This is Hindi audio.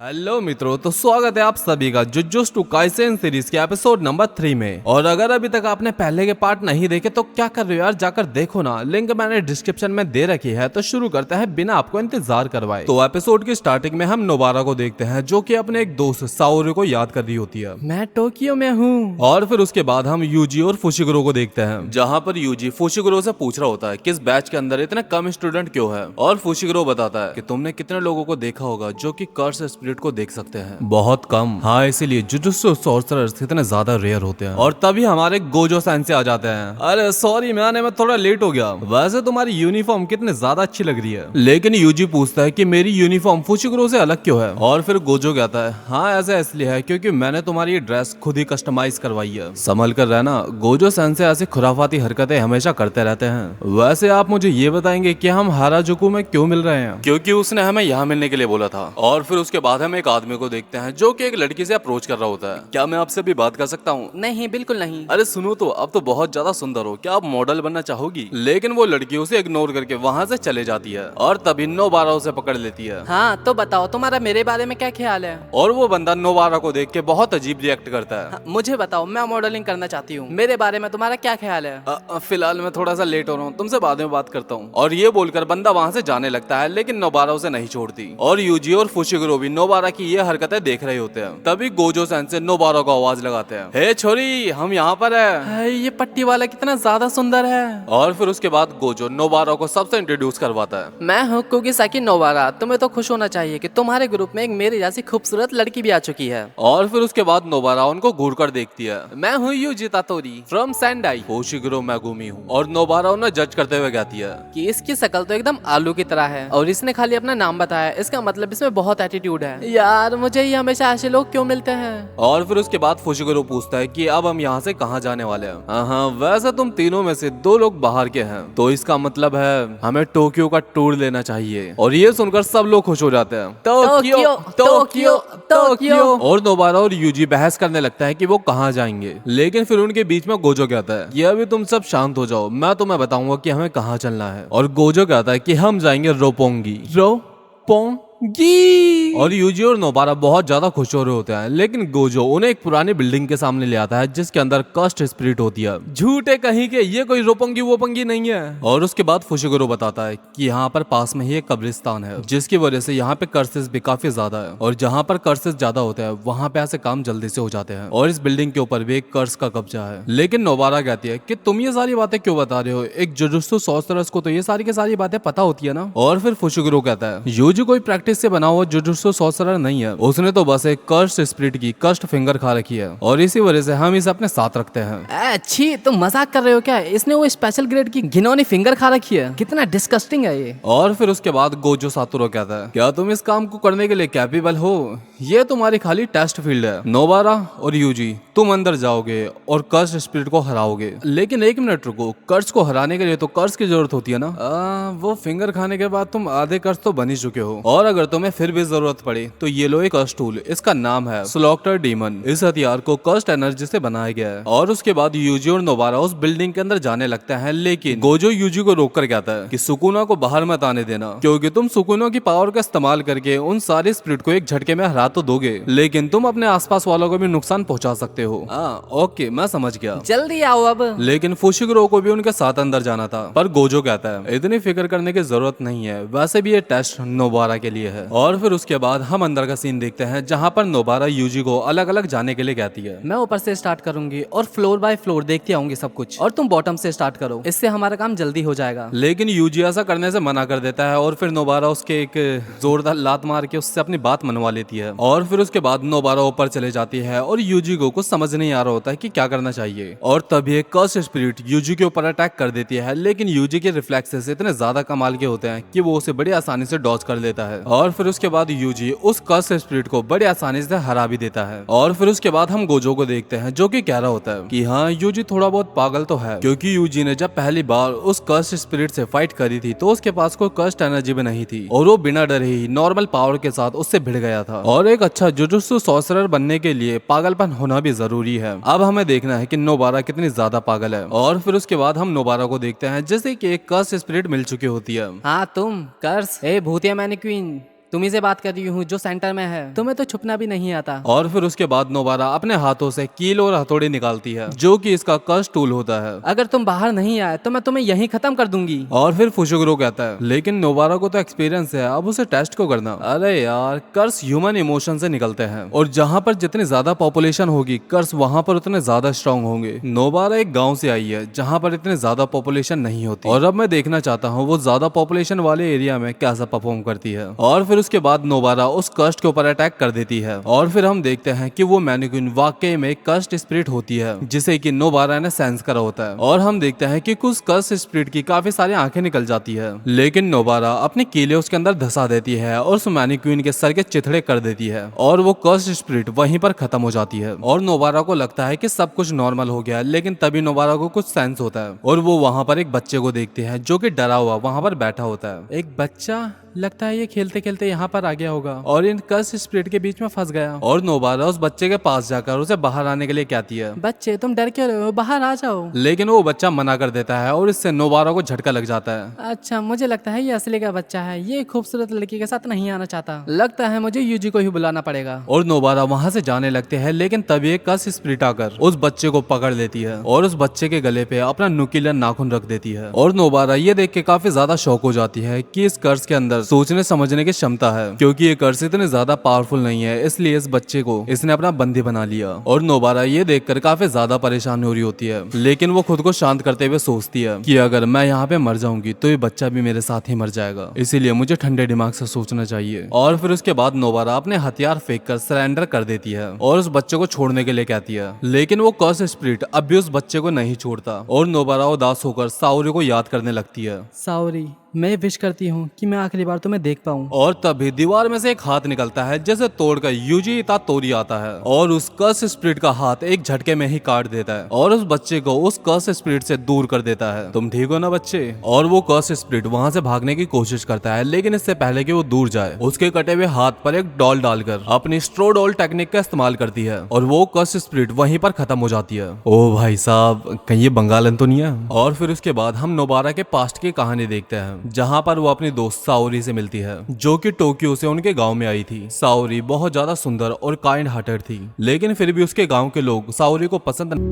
हेलो मित्रों, तो स्वागत है आप सभी का जुजुत्सु काइसेन सीरीज के एपिसोड नंबर 3 में। और अगर अभी तक आपने पहले के पार्ट नहीं देखे तो क्या कर रहे हो यार, जाकर देखो ना, लिंक मैंने डिस्क्रिप्शन में दे रखी है। तो शुरू करते हैं बिना आपको इंतजार करवाए। तो एपिसोड की स्टार्टिंग में हम नोबारा को देखते हैं जो कि अपने एक दोस्त साओरू को याद कर रही होती है। मैं टोक्यो में हूँ। और फिर उसके बाद हम यूजी और फुशिगुरो को देखते हैं, जहाँ पर यूजी फुशिगुरो से पूछ रहा होता है कि इस बैच के अंदर इतने कम स्टूडेंट क्यों है। और फुशिगुरो बताता है कि तुमने कितने लोगों को देखा होगा जो कि कर्स स्पिरिट को देख सकते हैं। बहुत कम। हाँ, इसीलिए जुजुत्सु सॉर्सरर्स इतने ज्यादा रेयर होते हैं। और तभी हमारे गोजो सेंसे आ जाते हैं। अरे सॉरी, मैं आने में थोड़ा लेट हो गया। वैसे तुम्हारी यूनिफॉर्म कितने ज्यादा अच्छी लग रही है। लेकिन यूजी पूछता है कि मेरी यूनिफॉर्म फुशिगुरो से अलग क्यों है। और फिर गोजो कहता है, हाँ ऐसा इसलिए है क्योंकि मैंने तुम्हारी ये ड्रेस खुद ही कस्टमाइज करवाई है। संभल कर रहना। गोजो सेंसे ऐसी खुराफाती हरकतें हमेशा करते रहते हैं। वैसे आप मुझे ये बताएंगे कि हम हाराजुकु में क्यों मिल रहे हैं। क्योंकि उसने हमें यहाँ मिलने के लिए बोला था। और फिर उसके बाद हम एक आदमी को देखते हैं जो कि एक लड़की से अप्रोच कर रहा होता है। क्या मैं आपसे भी बात कर सकता हूँ? नहीं, बिल्कुल नहीं। अरे सुनो तो, अब तो बहुत ज्यादा सुंदर हो, क्या आप मॉडल बनना चाहोगी? लेकिन वो लड़की उसे इग्नोर करके वहाँ से चले जाती है। और तभी नोबारा उसे पकड़ लेती है। हाँ तो बताओ, तुम्हारा मेरे बारे में क्या ख्याल है? और वो बंदा नोबारा को देख के बहुत अजीब रिएक्ट करता है। हाँ, मुझे बताओ, मैं मॉडलिंग करना चाहती हूँ, मेरे बारे में तुम्हारा क्या ख्याल है? फिलहाल मैं थोड़ा सा लेट हो रहा हूँ, तुमसे बाद में बात करता हूँ। और ये बोलकर बंदा वहाँ से जाने लगता है, लेकिन नोबारा उसे नहीं छोड़ती। और यूजी और फुशिगुरो भी नोबारा की ये हरकतें देख रहे होते हैं। तभी गोजो सेंसे नोबारा को आवाज लगाते हैं, हे छोरी, हम यहाँ पर है। ये पट्टी वाला कितना ज्यादा सुंदर है। और फिर उसके बाद गोजो नोबारा को सबसे इंट्रोड्यूस करवाता है। मैं हूँ कुगिसाकी नोबारा। तुम्हें तो खुश होना चाहिए कि तुम्हारे ग्रुप में एक मेरी जैसी खूबसूरत लड़की भी आ चुकी है। और फिर उसके बाद नोबारा उनको घूर कर देखती है। मैं हूँ यूजी तातोरी फ्रॉम सेंडाई। फुशिगुरो मैगुमी हूँ। और नोबारा उन्हें जज करते हुए कहती है कि इसकी शक्ल तो एकदम आलू की तरह है और इसने खाली अपना नाम बताया, इसका मतलब इसमें बहुत एटीट्यूड है। यार मुझे ये हमेशा ऐसे लोग क्यों मिलते हैं? और फिर उसके बाद फुशिगुरो पूछता है कि अब हम यहाँ से कहाँ जाने वाले हैं। हाँ, वैसे तुम तीनों में से 2 लोग बाहर के हैं, तो इसका मतलब है हमें टोक्यो का टूर लेना चाहिए। और ये सुनकर सब लोग खुश हो जाते हैं। Tokyo Tokyo Tokyo. और नोबारा और यूजी बहस करने लगता है कि वो कहाँ जाएंगे। लेकिन फिर उनके बीच में गोजो कहता है कि अभी तुम सब शांत हो जाओ, मैं तुम्हें बताऊंगा कि हमें कहाँ चलना है। और गोजो कहता है कि हम जाएंगे रोपोंगी। और यूजी और नोबारा बहुत ज्यादा खुश हो रहे होते हैं। लेकिन गोजो उन्हें एक पुरानी बिल्डिंग के सामने ले आता है जिसके अंदर कस्ट स्पिरिट होती है। झूठे कहीं के, ये कोई रोपोंगी वोपोंगी नहीं है। और उसके बाद फुशिगुरो बताता है कि यहाँ पर पास में ही एक कब्रिस्तान है, जिसकी वजह से यहाँ पे कर्सेस भी काफी ज्यादा है। और जहाँ पर कर्सेस ज्यादा होते हैं वहाँ पे ऐसे काम जल्दी से हो जाते हैं। और इस बिल्डिंग के ऊपर भी एक कर्स का कब्जा है। लेकिन नोबारा कहती है कि तुम ये सारी बातें क्यों बता रहे हो, एक जुजुत्सु सॉर्सरर्स को तो ये सारी की सारी बातें पता होती है ना। और फिर फुशिगुरो कहता है यूजी कोई प्रैक्टिस से बना हुआ जुजुत्सु सॉर्सरर नहीं है, उसने तो बस एक कर्स्ड स्पिरिट की कस्ट फिंगर खा रखी है। और इसी वजह से हम इसे अपने साथ रखते हैं। अच्छी, तुम मजाक कर रहे हो क्या? इसने वो स्पेशल ग्रेड की घिनौनी फिंगर खा रखी है, कितना डिस्कस्टिंग है ये। और फिर उसके बाद गोजो सातोरो कहता है, क्या तुम इस काम को करने के लिए कैपेबल हो? ये तुम्हारी खाली टेस्ट फील्ड है। नोबारा और यूजी, तुम अंदर जाओगे और कर्स स्पिरिट को हराओगे। लेकिन एक मिनट रुको, कर्स को हराने के लिए तो कर्स की जरूरत होती है ना। वो फिंगर खाने के बाद तुम आधे कर्स तो बन ही चुके हो। और अगर तुम्हें फिर भी जरूरत पड़े तो ये लो एक कर्स टूल, इसका नाम है स्लॉक्टर डीमन। इस हथियार को कर्स्ट एनर्जी से बनाया गया है। और उसके बाद यूजी और नोबारा उस बिल्डिंग के अंदर जाने लगता है। लेकिन गोजो यूजी को रोक कर कहता है कि सुकुना को बाहर मत आने देना, क्योंकि तुम सुकुना की पावर का इस्तेमाल करके उन सारे स्पिरिट को एक झटके में हरा तो दोगे, लेकिन तुम अपने आसपास वालों को भी नुकसान पहुंचा सकते हो। ओके, मैं समझ गया, जल्दी आओ अब। लेकिन फुशिगुरो को भी उनके साथ अंदर जाना था। पर गोजो कहता है इतनी फिक्र करने की जरूरत नहीं है, वैसे भी ये टेस्ट नोबारा के लिए है। और फिर उसके बाद हम अंदर का सीन देखते हैं जहाँ पर नोबारा यूजी को अलग अलग जाने के लिए कहती है। मैं ऊपर से स्टार्ट करूंगी और फ्लोर बाय फ्लोर देखती आऊंगी सब कुछ, और तुम बॉटम से स्टार्ट करो, इससे हमारा काम जल्दी हो जाएगा। लेकिन यूजी ऐसा करने से मना कर देता है। और फिर नोबारा उसके एक जोरदार लात मार के उससे अपनी बात मनवा लेती है। और फिर उसके बाद नोबारा ऊपर चले जाती है और यूजी को कुछ समझ नहीं आ रहा होता है कि क्या करना चाहिए। और तभी एक कर्स स्पिरिट यूजी के ऊपर अटैक कर देती है। लेकिन यूजी के रिफ्लेक्सेस इतने ज्यादा कमाल के होते हैं कि वो उसे बड़ी आसानी से डॉज कर लेता है। और फिर उसके बाद यूजी उस कर्स स्पिरिट को बड़ी आसानी से हरा भी देता है। और फिर उसके बाद हम गोजो को देखते हैं जो कि कह रहा होता है कि हाँ, यूजी थोड़ा बहुत पागल तो है, क्योंकि यूजी ने जब पहली बार उस कर्स स्पिरिट से फाइट करी थी तो उसके पास कोई कर्स्ट एनर्जी भी नहीं थी और वो बिना डरे ही नॉर्मल पावर के साथ उससे भिड़ गया था। और एक अच्छा जुजुत्सु सॉर्सरर बनने के लिए पागलपन होना भी जरूरी है। अब हमें देखना है कि नोबारा कितनी ज्यादा पागल है। और फिर उसके बाद हम नोबारा को देखते हैं जैसे कि एक कर्स स्पिरिट मिल चुकी होती है। हाँ तुम कर्स, ए भूतिया मैनिक्वीन, तुम्ही से बात कर रही हूँ जो सेंटर में है, तुम्हें तो छुपना भी नहीं आता। और फिर उसके बाद नोबारा अपने हाथों से कील और हथौड़ी निकालती है जो कि इसका कर्स टूल होता है। अगर तुम बाहर नहीं आए तो मैं तुम्हें यहीं खत्म कर दूंगी। और फिर फुशुगुरु कहता है लेकिन नोबारा को तो एक्सपीरियंस है, अब उसे टेस्ट को करना। अरे यार, कर्स ह्यूमन इमोशन से निकलते हैं और जहाँ पर जितनी ज्यादा पॉपुलेशन होगी कर्स वहाँ पर उतने ज्यादा स्ट्रांग होंगे। नोबारा एक गांव से आई है जहाँ पर इतनी ज्यादा पॉपुलेशन नहीं होती और अब मैं देखना चाहता हूँ वो ज्यादा पॉपुलेशन वाले एरिया में कैसा परफॉर्म करती है। और फिर उसके बाद नोबारा उस कर्स्ट के ऊपर अटैक कर देती है और फिर हम देखते हैं कि वो मैनिक्विन वाकई में कर्स्ट स्पिरिट होती है जिसे कि नोबारा ने सेंस करा होता है। और हम देखते हैं कि कुछ कर्स्ट स्पिरिट की काफी सारी आंखें निकल जाती है, लेकिन नोबारा अपनी कीले उसके अंदर धसा देती है और उस मैनिक्विन के सर के चिथड़े कर देती है और वो कर्स्ट स्पिरिट वहीं पर खत्म हो जाती है। और नोबारा को लगता है कि सब कुछ नॉर्मल हो गया, लेकिन तभी नोबारा को कुछ सेंस होता है और वो वहाँ पर एक बच्चे को देखते हैं जो कि डरा हुआ वहाँ पर बैठा होता है। एक बच्चा, लगता है ये खेलते खेलते यहाँ पर आ गया होगा और इन कर्स स्पिरिट के बीच में फंस गया। और नोबारा उस बच्चे के पास जाकर उसे बाहर आने के लिए कहती है, बच्चे तुम डर क्यों रहे हो, बाहर आ जाओ। लेकिन वो बच्चा मना कर देता है और इससे नोबारा को झटका लग जाता है। अच्छा, मुझे लगता है ये असली का बच्चा है, ये खूबसूरत लड़की के साथ नहीं आना चाहता, लगता है मुझे यूजी को ही बुलाना पड़ेगा। और नोबारा वहाँ से जाने लगते हैं, लेकिन तभी एक कर्स स्पिरिट आकर उस बच्चे को पकड़ लेती है और उस बच्चे के गले पे अपना नुकीला नाखून रख देती है। और नोबारा ये देख के काफी ज्यादा शॉक हो जाती है कि इस कर्स के अंदर सोचने समझने की क्षमता है, क्योंकि ये कर्स इतने ज्यादा पावरफुल नहीं है, इसलिए इस बच्चे को इसने अपना बंदी बना लिया। और नोबारा ये देखकर काफी ज्यादा परेशान हो रही होती है, लेकिन वो खुद को शांत करते हुए सोचती है कि अगर मैं यहाँ पे मर जाऊंगी तो ये बच्चा भी मेरे साथ ही मर जाएगा, इसीलिए मुझे ठंडे दिमाग से सोचना चाहिए। और फिर उसके बाद नोबारा अपने हथियार फेंक कर सरेंडर कर देती है और उस बच्चे को छोड़ने के लिए कहती है, लेकिन वो कर्स स्पिरिट अब भी उस बच्चे को नहीं छोड़ता और नोबारा उदास होकर साओरी को याद करने लगती है। साओरी, मैं विश करती हूँ कि मैं आखिरी बार तुम्हें देख पाऊँ। और तभी दीवार में से एक हाथ निकलता है जैसे तोड़कर यूजी इतातोरी आता है और उस कर्स स्पिरिट का हाथ एक झटके में ही काट देता है और उस बच्चे को उस कर्स स्पिरिट से दूर कर देता है। तुम ठीक हो ना बच्चे? और वो कर्स स्पिरिट वहां से भागने की कोशिश करता है, लेकिन इससे पहले कि वो दूर जाए उसके कटे हुए हाथ पर एक डॉल डालकर अपनी स्ट्रो डॉल टेक्निक का इस्तेमाल करती है और वो कर्स स्पिरिट वहीं पर खत्म हो जाती है। ओ भाई साहब, कहीं ये बंगालन तो नहीं है? और फिर उसके बाद हम नोबारा के पास्ट की कहानी देखते हैं जहाँ पर वो अपनी दोस्त साओरी से मिलती है जो कि टोक्यो से उनके गांव में आई थी। साओरी बहुत ज्यादा सुंदर और काइंड हार्टेड थी, लेकिन फिर भी उसके गांव के लोग साओरी को पसंद